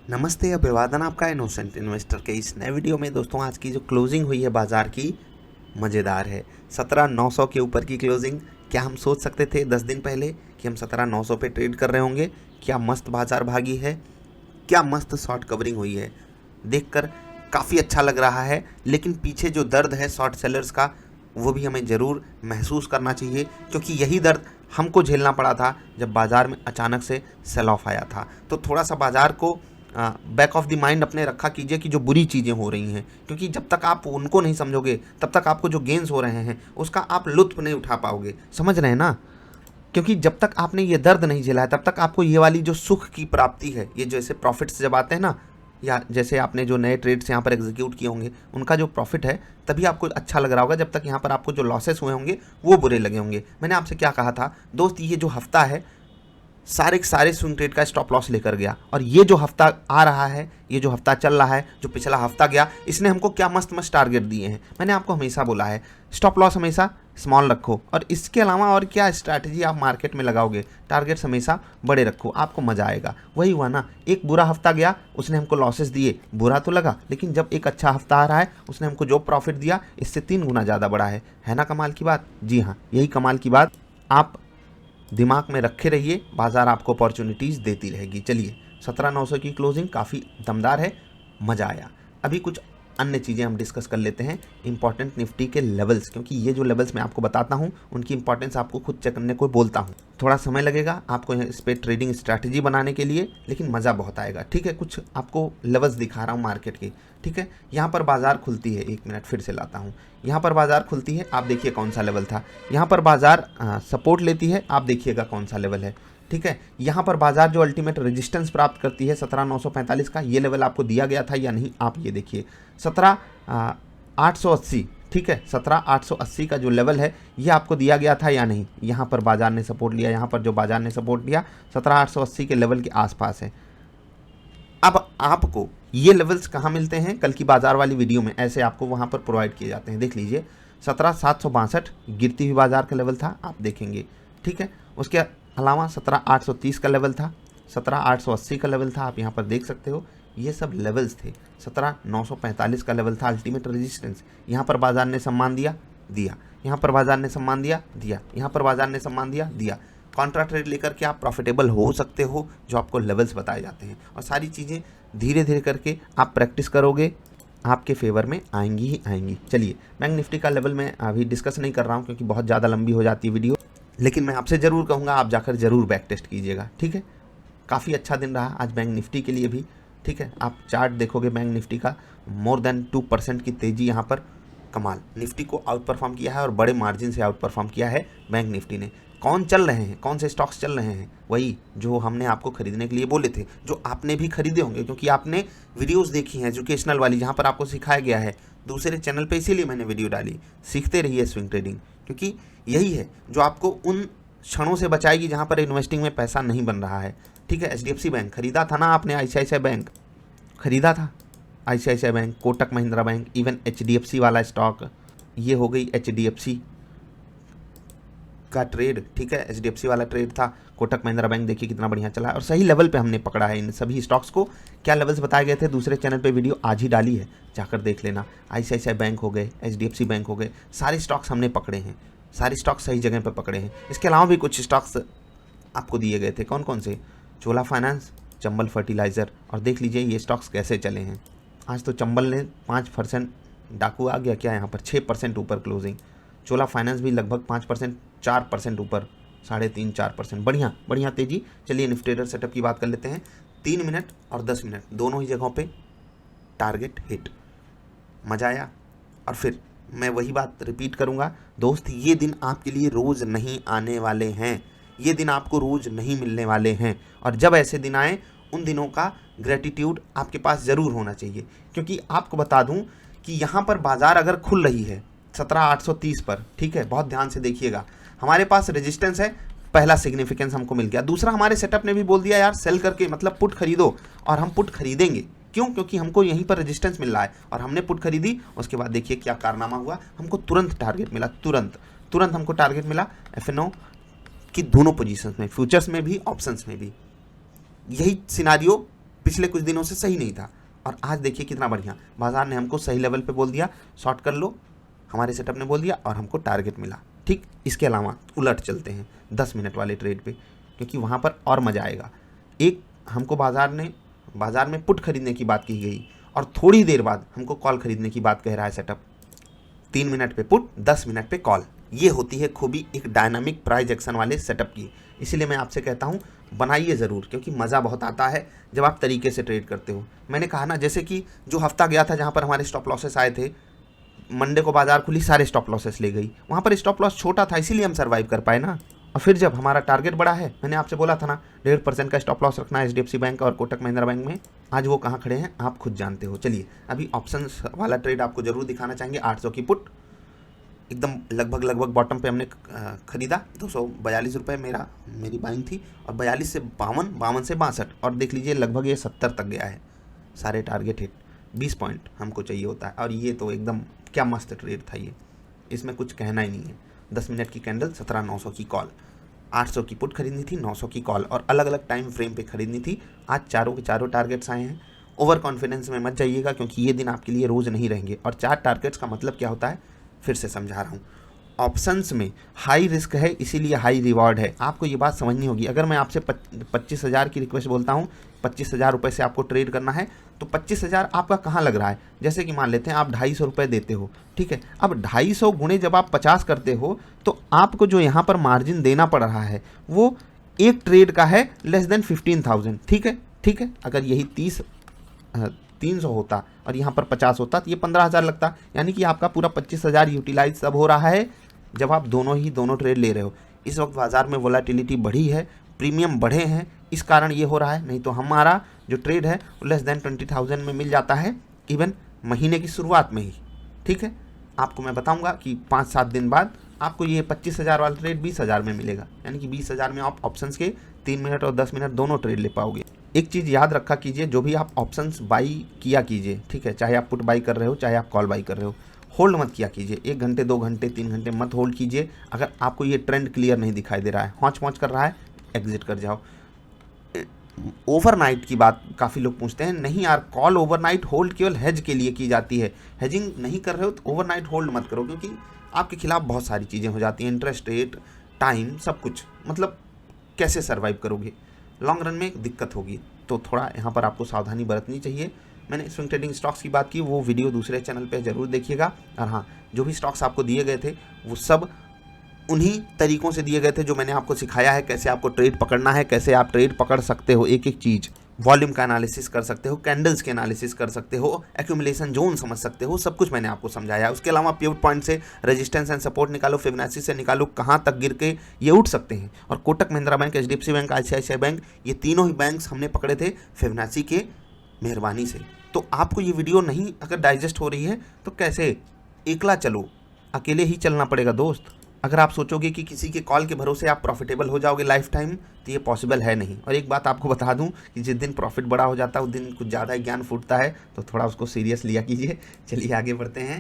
नमस्ते, अभिवादन आपका इनोसेंट इन्वेस्टर के इस नए वीडियो में। दोस्तों, आज की जो क्लोजिंग हुई है बाज़ार की मज़ेदार है। 17,900 के ऊपर की क्लोजिंग। क्या हम सोच सकते थे 10 दिन पहले कि हम 17,900 पे ट्रेड कर रहे होंगे? क्या मस्त बाज़ार भागी है, क्या मस्त शॉर्ट कवरिंग हुई है। देखकर काफ़ी अच्छा लग रहा है, लेकिन पीछे जो दर्द है शॉर्ट सेलर्स का, वो भी हमें ज़रूर महसूस करना चाहिए, क्योंकि यही दर्द हमको झेलना पड़ा था जब बाज़ार में अचानक से सेल ऑफ आया था। तो थोड़ा सा बाज़ार को बैक ऑफ द माइंड अपने रखा कीजिए कि जो बुरी चीज़ें हो रही हैं, क्योंकि जब तक आप उनको नहीं समझोगे तब तक आपको जो गेंस हो रहे हैं उसका आप लुत्फ़ नहीं उठा पाओगे। समझ रहे हैं ना? क्योंकि जब तक आपने ये दर्द नहीं झेला है तब तक आपको ये वाली जो सुख की प्राप्ति है, ये जैसे प्रॉफिट्स जब आते हैं ना, या जैसे आपने जो नए ट्रेड्स यहाँ पर एग्जीक्यूट किए होंगे उनका जो प्रॉफिट है, तभी आपको अच्छा लग रहा होगा। जब तक यहाँ पर आपको जो लॉसेस हुए होंगे वो बुरे लगे होंगे। मैंने आपसे क्या कहा था दोस्त, ये जो हफ्ता है सारे के सारे स्विंग ट्रेड का स्टॉप लॉस लेकर गया, और ये जो हफ्ता आ रहा है, ये जो हफ्ता चल रहा है, जो पिछला हफ्ता गया, इसने हमको क्या मस्त मस्त टारगेट दिए हैं। मैंने आपको हमेशा बोला है स्टॉप लॉस हमेशा स्मॉल रखो, और इसके अलावा और क्या स्ट्रैटेजी आप मार्केट में लगाओगे, टारगेट्स हमेशा बड़े रखो, आपको मजा आएगा। वही हुआ ना, एक बुरा हफ्ता गया, उसने हमको लॉसेस दिए, बुरा तो लगा, लेकिन जब एक अच्छा हफ्ता आ रहा है उसने हमको जो प्रॉफिट दिया इससे 3 गुना ज़्यादा बड़ा है ना कमाल की बात? जी हाँ, यही कमाल की बात। आप दिमाग में रखे रहिए, बाज़ार आपको अपॉर्चुनिटीज़ देती रहेगी। चलिए, 17,900 की क्लोजिंग काफ़ी दमदार है, मज़ा आया। अभी कुछ अन्य चीज़ें हम डिस्कस कर लेते हैं, इंपॉर्टेंट निफ्टी के लेवल्स, क्योंकि ये जो लेवल्स मैं आपको बताता हूँ उनकी इंपॉर्टेंस आपको खुद चेक करने को बोलता हूँ। थोड़ा समय लगेगा आपको इस पर ट्रेडिंग स्ट्रैटेजी बनाने के लिए, लेकिन मज़ा बहुत आएगा। ठीक है, कुछ आपको लेवल्स दिखा रहा हूँ मार्केट के। ठीक है, यहाँ पर बाज़ार खुलती है, 1 मिनट फिर से लाता हूँ। यहाँ पर बाज़ार खुलती है, आप देखिए कौन सा लेवल था। यहाँ पर बाज़ार सपोर्ट लेती है, आप देखिएगा कौन सा लेवल है। ठीक है, यहाँ पर बाज़ार जो अल्टीमेट रेजिस्टेंस प्राप्त करती है 17,945 का, ये लेवल आपको दिया गया था या नहीं, आप ये देखिए 17,880। ठीक है, 17,880 का जो लेवल है ये आपको दिया गया था या नहीं। यहाँ पर बाज़ार ने सपोर्ट लिया, यहाँ पर जो बाज़ार ने सपोर्ट लिया 17,880 के लेवल के आसपास है। अब आपको ये लेवल्स कहाँ मिलते हैं? कल की बाजार वाली वीडियो में ऐसे आपको वहाँ पर प्रोवाइड किए जाते हैं, देख लीजिए। 17,762 गिरती हुई बाजार का लेवल था, आप देखेंगे। ठीक है, उसके अलावा 17,830 का लेवल था, 17,880 का लेवल था, आप यहाँ पर देख सकते हो। ये सब लेवल्स थे। 17,945 का लेवल था अल्टीमेट रेजिस्टेंस। यहाँ पर बाजार ने सम्मान दिया, दिया। यहाँ पर बाजार ने सम्मान दिया, दिया। यहाँ पर बाजार ने सम्मान दिया, दिया। कॉन्ट्रा ट्रेड लेकर के आप प्रॉफिटेबल हो सकते हो, जो आपको लेवल्स बताए जाते हैं, और सारी चीज़ें धीरे धीरे करके आप प्रैक्टिस करोगे, आपके फेवर में आएंगी ही आएंगी। चलिए, बैंक निफ्टी का लेवल मैं अभी डिस्कस नहीं कर रहा हूँ क्योंकि बहुत ज़्यादा लंबी हो जाती है वीडियो, लेकिन मैं आपसे ज़रूर कहूँगा आप जाकर ज़रूर बैक टेस्ट कीजिएगा। ठीक है, काफ़ी अच्छा दिन रहा आज बैंक निफ्टी के लिए भी। ठीक है, आप चार्ट देखोगे बैंक निफ्टी का, मोर देन 2% की तेज़ी यहाँ पर, कमाल। निफ्टी को आउट परफॉर्म किया है और बड़े मार्जिन से आउट परफॉर्म किया है बैंक निफ्टी ने। कौन चल रहे हैं, कौन से स्टॉक्स चल रहे हैं? वही जो हमने आपको खरीदने के लिए बोले थे, जो आपने भी खरीदे होंगे, क्योंकि आपने वीडियोस देखी हैं एजुकेशनल वाली, जहाँ पर आपको सिखाया गया है दूसरे चैनल पे, इसीलिए मैंने वीडियो डाली। सीखते रहिए स्विंग ट्रेडिंग, क्योंकि यही है जो आपको उन क्षणों से बचाएगी जहाँ पर इन्वेस्टिंग में पैसा नहीं बन रहा है। ठीक है, HDFC बैंक खरीदा था ना आपने, ICICI बैंक खरीदा था, ICICI bank, Kotak Mahindra bank, even HDFC वाला स्टॉक, ये हो गई HDFC का ट्रेड। ठीक है, HDFC वाला ट्रेड था। कोटक महिंद्रा बैंक देखिए कितना बढ़िया चला है, और सही लेवल पे हमने पकड़ा है इन सभी स्टॉक्स को। क्या लेवल्स बताए गए थे दूसरे चैनल पे, वीडियो आज ही डाली है, जाकर देख लेना। ICICI बैंक हो गए, HDFC बैंक हो गए, सारे स्टॉक्स हमने पकड़े हैं, सारे स्टॉक्स सही जगह पर पकड़े हैं। इसके अलावा भी कुछ स्टॉक्स आपको दिए गए थे, कौन कौन से? चोला फाइनेंस, चंबल फर्टिलाइज़र, और देख लीजिए ये स्टॉक्स कैसे चले हैं। आज तो चंबल ने 5% डाकू आ गया क्या यहाँ पर, 6% ऊपर क्लोजिंग। चोला फाइनेंस भी लगभग 5%, 4% ऊपर, 3.5 4%, बढ़िया बढ़िया तेज़ी। चलिए निफ्टी ट्रेडर सेटअप की बात कर लेते हैं। 3 मिनट और 10 मिनट दोनों ही जगहों पे टारगेट हिट, मज़ा आया। और फिर मैं वही बात रिपीट करूँगा दोस्त, ये दिन आपके लिए रोज़ नहीं आने वाले हैं, ये दिन आपको रोज़ नहीं मिलने वाले हैं। और जब ऐसे दिन आए, उन दिनों का ग्रेटिट्यूड आपके पास ज़रूर होना चाहिए, क्योंकि आपको बता दूं कि यहाँ पर बाज़ार अगर खुल रही है 17,830 पर, ठीक है, बहुत ध्यान से देखिएगा, हमारे पास रेजिस्टेंस है, पहला सिग्निफिकेंस हमको मिल गया। दूसरा, हमारे सेटअप ने भी बोल दिया यार सेल करके मतलब पुट खरीदो, और हम पुट खरीदेंगे। क्यों? क्योंकि हमको यहीं पर रेजिस्टेंस मिल रहा है, और हमने पुट खरीदी। उसके बाद देखिए क्या कारनामा हुआ, हमको तुरंत टारगेट मिला, तुरंत तुरंत हमको टारगेट मिला FNO की दोनों पोजीशंस में, फ्यूचर्स में भी, ऑप्शंस में भी। यही सिनारियो पिछले कुछ दिनों से सही नहीं था, और आज देखिए कितना बढ़िया बाजार ने हमको सही लेवल पे बोल दिया, शॉर्ट कर लो, हमारे सेटअप ने बोल दिया और हमको टारगेट मिला। ठीक, इसके अलावा उलट चलते हैं 10 मिनट वाले ट्रेड पे, क्योंकि वहाँ पर और मज़ा आएगा। एक हमको बाजार में पुट खरीदने की बात की गई और थोड़ी देर बाद हमको कॉल खरीदने की बात कह रहा है सेटअप। 3 मिनट पे पुट, 10 मिनट पे कॉल, ये होती है खूबी एक डायनामिक प्राइस एक्शन वाले सेटअप की। इसीलिए मैं आपसे कहता हूँ बनाइए ज़रूर, क्योंकि मज़ा बहुत आता है जब आप तरीके से ट्रेड करते हो। मैंने कहा ना, जैसे कि जो हफ्ता गया था जहाँ पर हमारे स्टॉप लॉसेस आए थे, मंडे को बाजार खुली, सारे स्टॉप लॉसेस ले गई, वहाँ पर स्टॉप लॉस छोटा था इसीलिए हम सर्वाइव कर पाए ना। और फिर जब हमारा टारगेट बड़ा है, मैंने आपसे बोला था ना 1.5% का स्टॉप लॉस रखना है एचडीएफसी बैंक और कोटक महिंद्रा बैंक में, आज वो कहाँ खड़े हैं आप खुद जानते हो। चलिए अभी ऑप्शंस वाला ट्रेड आपको जरूर दिखाना चाहेंगे। 800 की पुट एकदम लगभग बॉटम पे हमने खरीदा, 242 रुपये मेरी बाइंग थी, और 42 से 52 से 62, और देख लीजिए लगभग ये 70 तक गया है, सारे टारगेट हिट। 20 पॉइंट हमको चाहिए होता है, और ये तो एकदम क्या मस्त ट्रेड था ये, इसमें कुछ कहना ही नहीं है। 10 मिनट की कैंडल, 17,900 की कॉल, 800 की पुट खरीदनी थी, 900 की कॉल, और अलग अलग टाइम फ्रेम पे खरीदनी थी। आज चारों के चारों टारगेट्स आए हैं। ओवर कॉन्फिडेंस में मत जाइएगा, क्योंकि ये दिन आपके लिए रोज़ नहीं रहेंगे। और 4 टारगेट्स का मतलब क्या होता है फिर से समझा रहा हूँ। ऑप्शंस में हाई रिस्क है, इसीलिए हाई रिवॉर्ड है। आपको ये बात समझनी होगी। अगर मैं आपसे 25,000 की रिक्वेस्ट बोलता हूँ, 25,000 रुपये से आपको ट्रेड करना है, तो 25,000 आपका कहाँ लग रहा है? जैसे कि मान लेते हैं आप 250 रुपये देते हो, ठीक है। अब 250 गुणे जब आप 50 करते हो, तो आपको जो यहाँ पर मार्जिन देना पड़ रहा है वो एक ट्रेड का है लेस देन 15,000, ठीक है। अगर यही 300 होता और यहाँ पर 50 होता तो ये 15,000 लगता, यानी कि आपका पूरा 25,000 यूटिलाइज तब हो रहा है जब आप दोनों ट्रेड ले रहे हो। इस वक्त बाजार में वोलेटिलिटी बढ़ी है, प्रीमियम बढ़े हैं, इस कारण ये हो रहा है। नहीं तो हमारा जो ट्रेड है वो लेस देन 20,000 में मिल जाता है, इवन महीने की शुरुआत में ही, ठीक है। आपको मैं बताऊंगा कि 5-7 दिन बाद आपको ये 25,000 वाला ट्रेड 20,000 में मिलेगा, यानी कि 20,000 में आप ऑप्शंस के 3 मिनट और 10 मिनट दोनों ट्रेड ले पाओगे। एक चीज़ याद रखा कीजिए, जो भी आप ऑप्शंस बाई किया कीजिए, ठीक है, चाहे आप पुट बाई कर रहे हो चाहे आप कॉल बाई कर रहे हो, होल्ड मत किया कीजिए। 1 घंटे 2 घंटे 3 घंटे मत होल्ड कीजिए। अगर आपको ये ट्रेंड क्लियर नहीं दिखाई दे रहा है, हौच कर रहा है, एग्जिट कर जाओ। ओवरनाइट की बात काफ़ी लोग पूछते हैं, नहीं यार, कॉल ओवरनाइट होल्ड केवल हेज के लिए की जाती है। हेजिंग नहीं कर रहे हो तो ओवरनाइट होल्ड मत करो, क्योंकि आपके खिलाफ बहुत सारी चीज़ें हो जाती हैं, इंटरेस्ट रेट, टाइम, सब कुछ। मतलब कैसे सर्वाइव करोगे, लॉन्ग रन में दिक्कत होगी। तो थोड़ा यहाँ पर आपको सावधानी बरतनी चाहिए। मैंने स्विंग ट्रेडिंग स्टॉक्स की बात की, वो वीडियो दूसरे चैनल पे ज़रूर देखिएगा। और हाँ, जो भी स्टॉक्स आपको दिए गए थे वो सब उन्हीं तरीकों से दिए गए थे जो मैंने आपको सिखाया है, कैसे आपको ट्रेड पकड़ना है, कैसे आप ट्रेड पकड़ सकते हो, एक एक चीज़। वॉल्यूम का एनालिसिस कर सकते हो, कैंडल्स के एनालिसिस कर सकते हो, एक्यूमुलेशन जोन समझ सकते हो, सब कुछ मैंने आपको समझाया है। उसके अलावा पिवट पॉइंट से रेजिस्टेंस एंड सपोर्ट निकालो, फिबोनाची से निकालो कहाँ तक गिर के ये उठ सकते हैं। और Kotak Mahindra bank, HDFC bank, ICICI bank, ये तीनों ही बैंक्स हमने पकड़े थे फिबोनाची के मेहरबानी से। तो आपको ये वीडियो नहीं अगर डाइजेस्ट हो रही है तो कैसे, एकला चलो, अकेले ही चलना पड़ेगा दोस्त। अगर आप सोचोगे कि किसी के कॉल के भरोसे आप प्रॉफिटेबल हो जाओगे लाइफ टाइम, तो ये पॉसिबल है नहीं। और एक बात आपको बता दूं कि जिस दिन प्रॉफिट बड़ा हो जाता है उस दिन कुछ ज़्यादा ही ज्ञान फूटता है, तो थोड़ा उसको सीरियस लिया कीजिए। चलिए आगे बढ़ते हैं।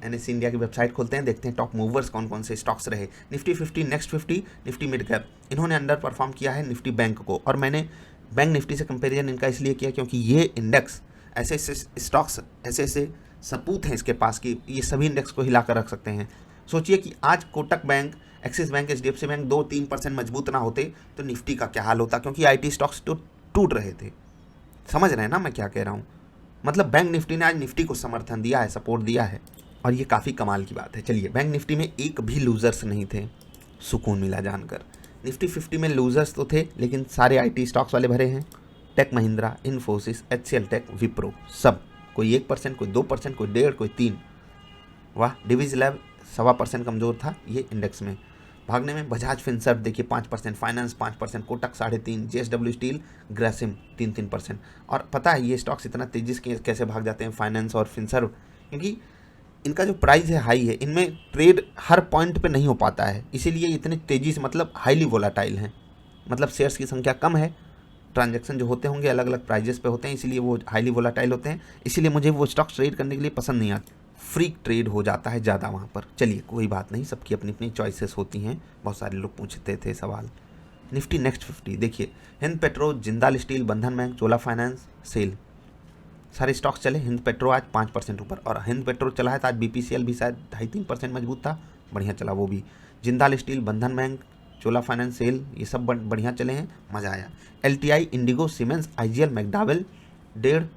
एनएससी इंडिया की वेबसाइट खोलते हैं, देखते हैं टॉप मूवर्स कौन कौन से स्टॉक्स रहे। Nifty 50, next 50, Nifty mid cap, इन्होंने अंडर परफॉर्म किया है निफ्टी बैंक को। और मैंने बैंक निफ्टी से कंपेरिजन इनका इसलिए किया क्योंकि ये इंडेक्स ऐसे स्टॉक्स ऐसे सपूत हैं इसके पास कि ये सभी इंडेक्स को हिलाकर रख सकते हैं। सोचिए कि आज Kotak bank, Axis bank, HDFC bank 2-3% मजबूत ना होते तो निफ्टी का क्या हाल होता, क्योंकि आईटी स्टॉक्स तो टूट रहे थे। समझ रहे हैं ना मैं क्या कह रहा हूँ? मतलब बैंक निफ्टी ने आज निफ्टी को समर्थन दिया है, सपोर्ट दिया है, और ये काफ़ी कमाल की बात है। चलिए, बैंक निफ्टी में एक भी लूजर्स नहीं थे, सुकून मिला जानकर। निफ्टी 50 में लूजर्स तो थे, लेकिन सारे आईटी स्टॉक्स वाले भरे हैं। टेक महिंद्रा, इन्फोसिस, एचसीएल टेक, विप्रो, सब, कोई 1%, कोई 2%, कोई 1.5%, कोई 3%। वाह। डिवीज लैब 1.25% कमज़ोर था ये इंडेक्स में। भागने में बजाज फिनसर्व देखिए 5%, finance 5%, Kotak 3.5%, JSW steel, Grasim 3-3%। और पता है ये स्टॉक्स इतना तेजी से कैसे भाग जाते हैं, फाइनेंस और फिनसर्व, क्योंकि इनका जो प्राइस है हाई है, इनमें ट्रेड हर पॉइंट पे नहीं हो पाता है, इसीलिए इतने तेज़ी से, मतलब हाईली वोलाटाइल हैं। मतलब शेयर्स की संख्या कम है, ट्रांजैक्शन जो होते होंगे अलग अलग प्राइजेस पे होते हैं, इसीलिए वो हाईली वोलाटाइल होते हैं। इसीलिए मुझे वो स्टॉक्स ट्रेड करने के लिए पसंद नहीं आते, फ्रीक ट्रेड हो जाता है ज़्यादा वहाँ पर। चलिए कोई बात नहीं, सबकी अपनी अपनी चॉइसेस होती हैं। बहुत सारे लोग पूछते थे सवाल। निफ्टी नेक्स्ट 50 देखिए, हिंद पेट्रो, जिंदाल स्टील, बंधन बैंक, चोला फाइनेंस, सेल, सारे स्टॉक्स चले। हिंद पेट्रो आज 5% ऊपर, और हिंद पेट्रो चला है तो आज बीपीसीएल भी शायद 2.5-3% मजबूत था, बढ़िया चला वो भी। जिंदाल स्टील, बंधन बैंक, चोला फाइनेंस, सेल, ये सब बढ़िया चले हैं, मज़ा आया। LTI, Indigo, siemens, IGL, McDowell 1.5,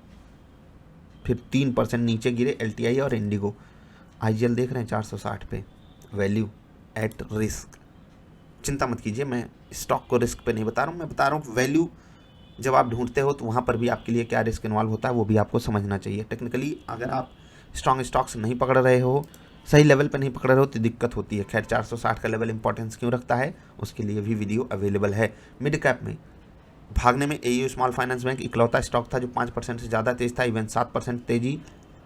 फिर 3% नीचे गिरे एलटीआई और इंडिगो। आईजीएल देख रहे हैं 460 पे, वैल्यू एट रिस्क। चिंता मत कीजिए, मैं स्टॉक को रिस्क पे नहीं बता रहा हूँ, मैं बता रहा हूँ वैल्यू जब आप ढूंढते हो तो वहाँ पर भी आपके लिए क्या रिस्क इन्वॉल्व होता है वो भी आपको समझना चाहिए। टेक्निकली अगर आप स्ट्रॉन्ग स्टॉक्स नहीं पकड़ रहे हो, सही लेवल पे नहीं पकड़ रहे हो तो दिक्कत होती है। खैर 460 का लेवल इंपॉर्टेंस क्यों रखता है उसके लिए भी वीडियो अवेलेबल है। मिड कैप में भागने में एयू स्मॉल फाइनेंस बैंक इकलौता स्टॉक था जो 5% से ज़्यादा तेज था, इवन 7% तेजी।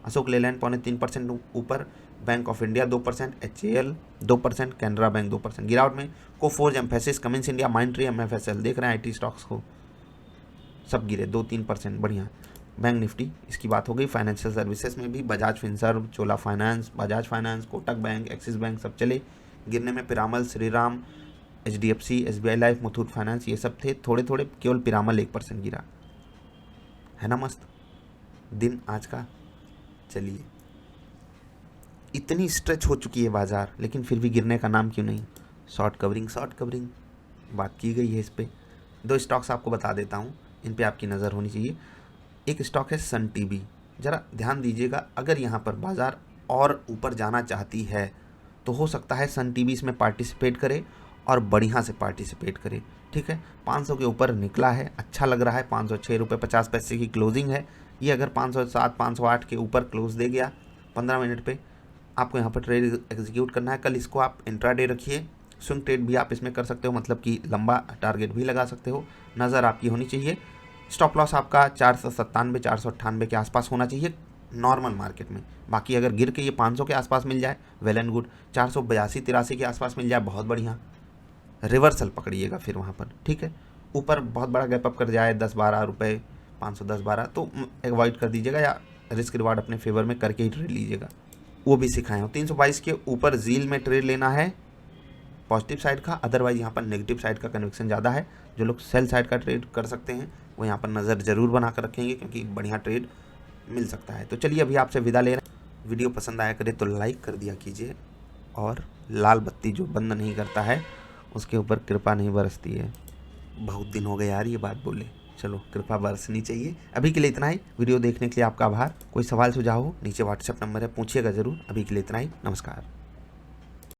अशोक लेलैंड 2.25% ऊपर, Bank of India 2%, HAL 2%, Canara Bank 2%। गिरावट में Coforge, Mphasis, Cummins India, Mindtree, MFSL, देख रहे हैं आईटी स्टॉक्स को, सब गिरे 2-3%, बढ़िया। बैंक निफ्टी, इसकी बात हो गई। फाइनेंशियल सर्विसेज में भी Bajaj Finserv, Chola finance, Bajaj finance, Kotak bank, Axis bank सब चले। गिरने में Piramal, Shriram, HDFC, SBI life, Muthoot finance ये सब थे थोड़े थोड़े, केवल पिरामल 1% गिरा। है ना मस्त दिन आज का। चलिए, इतनी स्ट्रेच हो चुकी है बाजार लेकिन फिर भी गिरने का नाम क्यों नहीं। शॉर्ट कवरिंग बात की गई है इस पर। 2 स्टॉक्स आपको बता देता हूँ, इन पे आपकी नज़र होनी चाहिए। एक स्टॉक है सन टीवी, ज़रा ध्यान दीजिएगा, अगर यहाँ पर बाज़ार और ऊपर जाना चाहती है तो हो सकता है सन टीवी इसमें पार्टिसिपेट करे और बढ़िया से पार्टिसिपेट करे। ठीक है, 500 के ऊपर निकला है, अच्छा लग रहा है। 506 रुपये 50 पैसे की क्लोजिंग है। ये अगर 507 508 के ऊपर क्लोज दे गया 15 मिनट पे, आपको यहाँ पर ट्रेड एग्जीक्यूट करना है। कल इसको आप इंट्राडे रखिए, स्विंग ट्रेड भी आप इसमें कर सकते हो, मतलब कि लंबा टारगेट भी लगा सकते हो। नज़र आपकी होनी चाहिए, स्टॉप लॉस आपका 497 498 के आसपास होना चाहिए नॉर्मल मार्केट में। बाकी अगर गिर के ये 500 के आसपास मिल जाए वेल एंड गुड, 482 83 के आसपास मिल जाए बहुत बढ़िया, रिवर्सल पकड़िएगा फिर वहाँ पर। ठीक है, ऊपर बहुत बड़ा गैप अप कर जाए 10-12 रुपये, 510-12 तो अवॉइड कर दीजिएगा, या रिस्क रिवार्ड अपने फेवर में करके ही ट्रेड लीजिएगा, वो भी सिखाए हो। 322 के ऊपर जील में ट्रेड लेना है पॉजिटिव साइड का, अदरवाइज यहाँ पर नेगेटिव साइड का कन्विक्शन ज़्यादा है। जो लोग सेल साइड का ट्रेड कर सकते हैं वो यहाँ पर नज़र ज़रूर बना कर रखेंगे क्योंकि बढ़िया ट्रेड मिल सकता है। तो चलिए अभी आपसे विदा ले रहे हैं। वीडियो पसंद आया करे तो लाइक कर दिया कीजिए, और लाल बत्ती जो बंद नहीं करता है उसके ऊपर कृपा नहीं बरसती है। बहुत दिन हो गए यार ये बात बोले, चलो कृपा बरसनी चाहिए। अभी के लिए इतना ही, वीडियो देखने के लिए आपका आभार। कोई सवाल सुझाव हो नीचे व्हाट्सएप नंबर है, पूछिएगा ज़रूर। अभी के लिए इतना ही, नमस्कार।